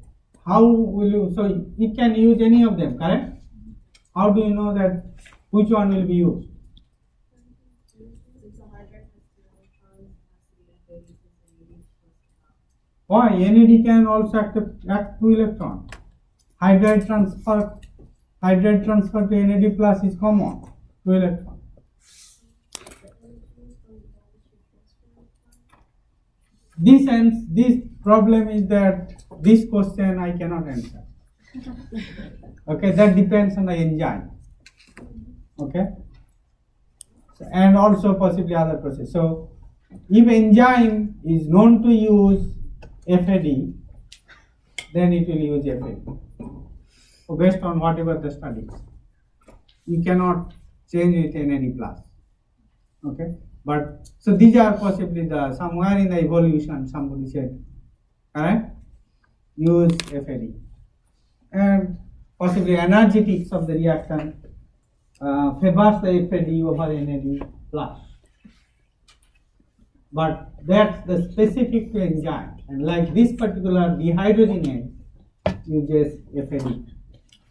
how will you, so it can use any of them, correct? How do you know that which one will be used? Why? NAD can also act 2 electrons. Hydride transfer to NAD plus is common, 2 electrons. This problem is that this question I cannot answer. Okay, that depends on the enzyme. Okay, so, and also possibly other process. So, if enzyme is known to use FAD, then it will use FAD. So based on whatever the studies, you cannot change it in any plus. Okay, but so these are possibly the somewhere in the evolution somebody said, correct? Use FAD, and possibly energetics of the reaction favors the FAD over NAD plus. But that's the specific to enzyme, and like this particular dehydrogenase uses FAD,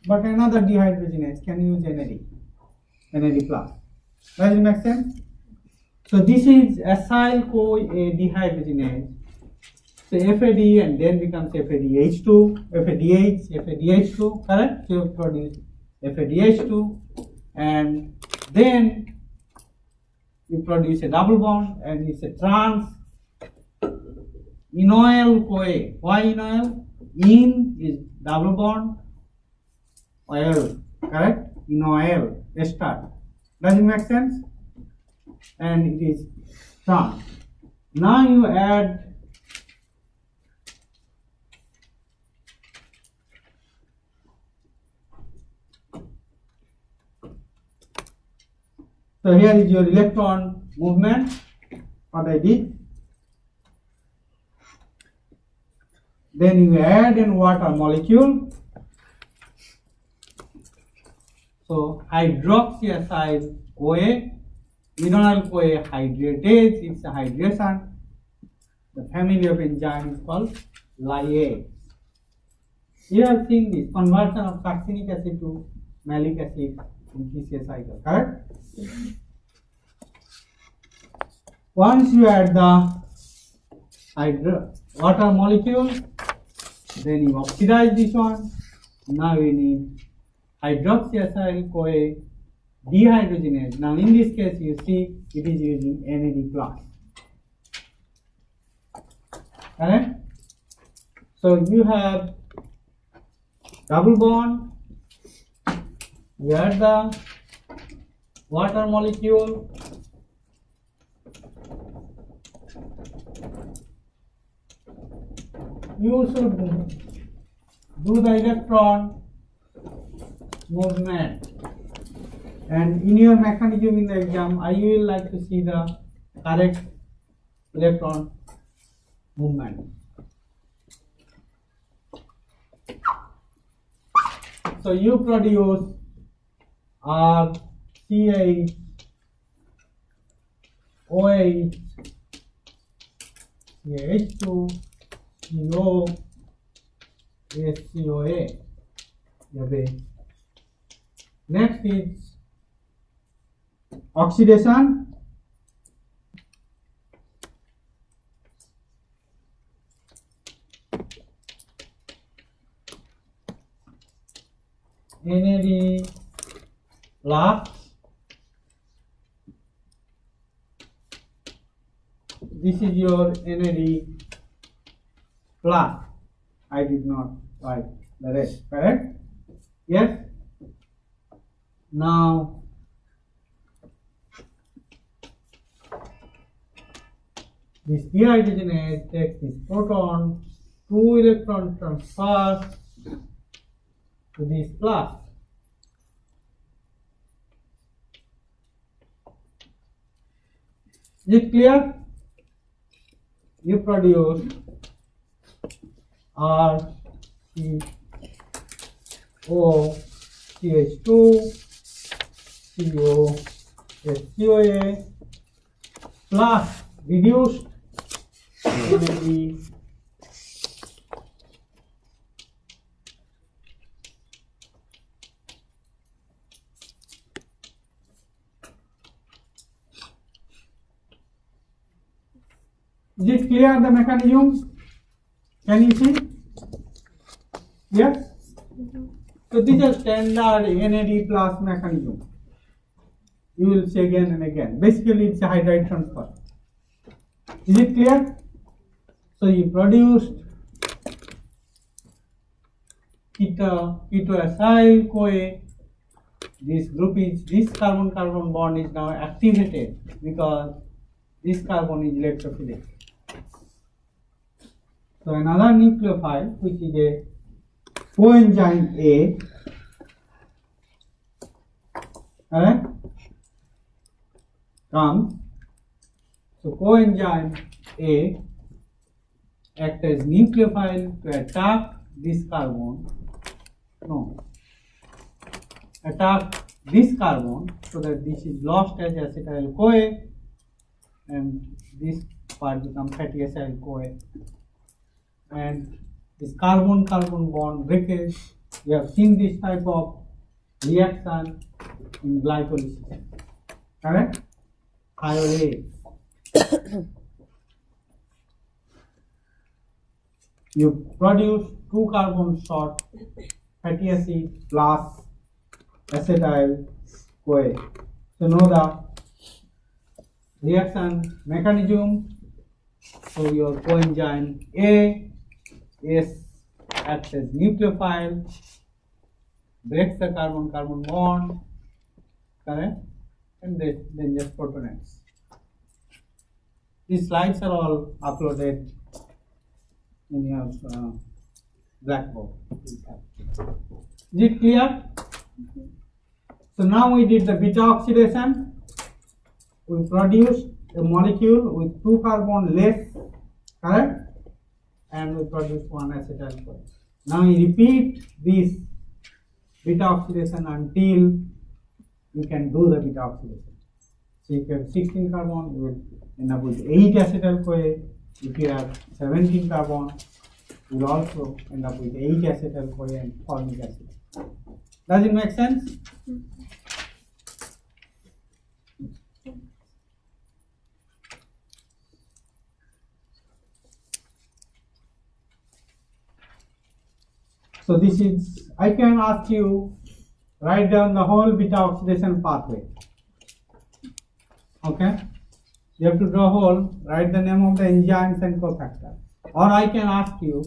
but another dehydrogenase can use NAD plus. Does it make sense? So this is acyl-CoA dehydrogenase. So FAD and then becomes FADH2, FADH2, correct? So you produce FADH2, and then you produce a double bond, and it's a trans enoyl CoA. Why enoyl? In is double bond, oil, correct? Enoyl ester. Does it make sense? And it is trans. Now you add so here is your electron movement, what I did. Then you add in water molecule. So hydroxyacyl CoA, enoyl CoA hydratase, it's a hydration. The family of enzyme is called lyase. You have seen this conversion of succinic acid to malic acid in TCA cycle, correct? Once you add the water molecule, then you oxidize this one. Now we need hydroxyacyl CoA dehydrogenase. Now in this case you see it is using NAD plus. Correct? So you have double bond, you add the water molecule, you should do the electron movement, and in your mechanism in the exam I will like to see the correct electron movement. So you produce CH, OH, CH2, CO, SCOA. Next is oxidation. NAD plus, this is your NAD plus. I did not write the rest, correct? Yes? Now this dehydrogenase takes this proton, 2 electron transfers to this plus. Is it clear? You produce RCO, CH2, CO, SCOA plus reduced NAD Is it clear the mechanism? Can you see? Yes? So this is standard NAD plus mechanism. You will see again and again. Basically it's a hydride transfer. Is it clear? So you produced ketoacyl CoA. This group is, this carbon-carbon bond is now activated because this carbon is electrophilic. So another nucleophile, which is a coenzyme A, correct, comes. So coenzyme A acts as nucleophile to attack this carbon. Attack this carbon so that this is lost as acetyl CoA and this part becomes fatty acyl CoA. And this carbon-carbon bond breakage, we have seen this type of reaction in glycolysis, correct? Thiolase. You produce 2 carbon short fatty acid plus acetyl CoA. So know the reaction mechanism. So your coenzyme A acts as nucleophile, breaks the carbon-carbon bond, correct, and then just protonates. These slides are all uploaded in your Blackboard. Is it clear? So now we did the beta oxidation. We produced a molecule with 2 carbon less, correct? And we produce 1 acetyl CoA. Now we repeat this beta oxidation until you can do the beta oxidation. So if you have 16 carbon, you will end up with 8 acetyl CoA. If you have 17 carbon, you will also end up with 8 acetyl CoA and formic acid. Does it make sense? So this is, I can ask you, write down the whole beta oxidation pathway. Okay? You have to draw a hole, write the name of the enzymes and cofactors. Or I can ask you,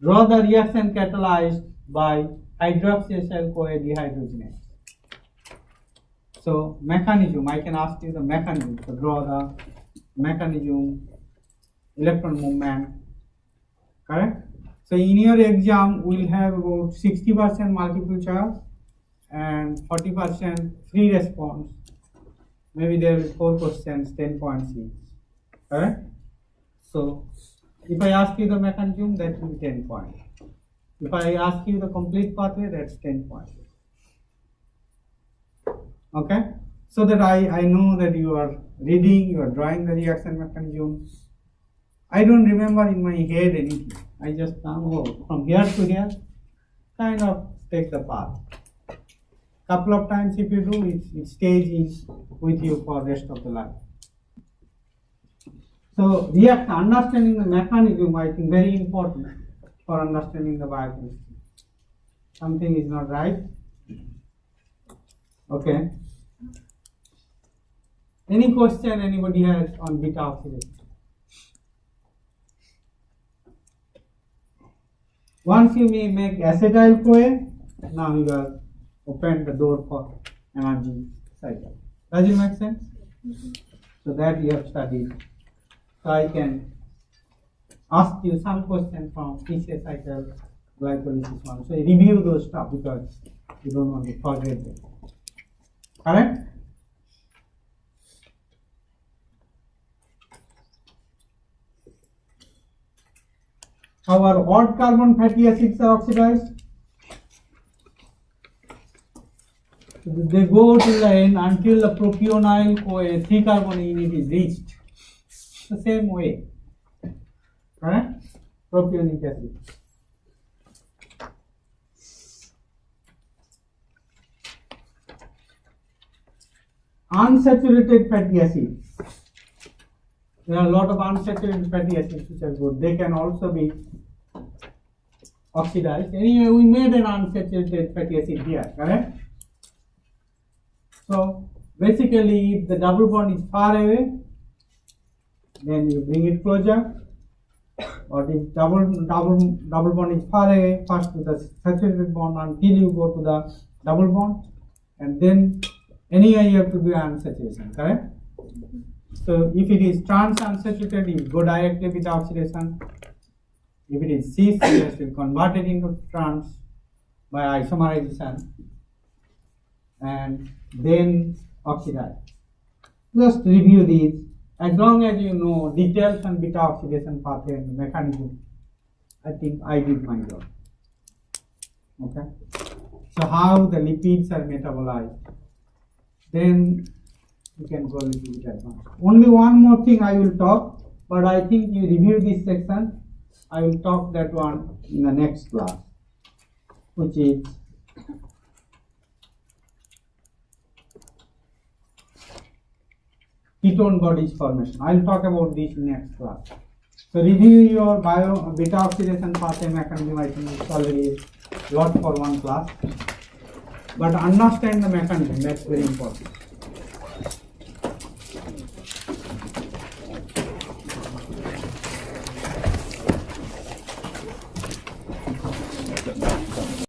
Draw the reaction catalyzed by hydroxyacyl-CoA dehydrogenase. So mechanism, I can ask you the mechanism. So draw the mechanism, electron movement, correct? So in your exam, we'll have about 60% multiple choice and 40% free response. Maybe there will be 4 questions, 10 points each, correct? So if I ask you the mechanism, that will be 10 points. If I ask you the complete pathway, that's 10 points. Okay? So that I know that you are reading, you are drawing the reaction mechanism. I don't remember in my head anything. I just now from here to here, kind of take the path. Couple of times if you do, it stays in with you for rest of the life. So understanding the mechanism, I think very important for understanding the biochemistry. Something is not right. Okay. Any question anybody has on beta oxidation? Once you may make acetyl-CoA, now you have opened the door for energy cycle. Does it make sense? So that you have studied. So I can ask you some questions from PCA cycle, glycolysis one. So review those stuff because you don't want to forget them. Correct? Our odd carbon fatty acids are oxidized. They go to the end until the propionyl CoA 3 carbon unit is reached. The same way. Correct? Propionic acid. Unsaturated fatty acids. There are a lot of unsaturated fatty acids which are good. They can also be oxidized. Anyway, we made an unsaturated fatty acid here, correct? So basically, if the double bond is far away, then you bring it closer. Or if double bond is far away, first to the saturated bond until you go to the double bond, and then anyway you have to do unsaturation, correct? So if it is trans unsaturated, you go directly with oxidation. If it is cis, you have to convert it into trans by isomerization and then oxidize. Just review these. As long as you know details on beta oxidation pathway and mechanism, I think I did my job. Okay. So how the lipids are metabolized, then you can go a little bit advanced. Only one more thing I will talk, but I think you review this section. I will talk that one in the next class, which is ketone bodies formation. I will talk about this in next class. So review your beta oxidation pathway mechanism. I think it's already a lot for one class, but understand the mechanism. That's very important.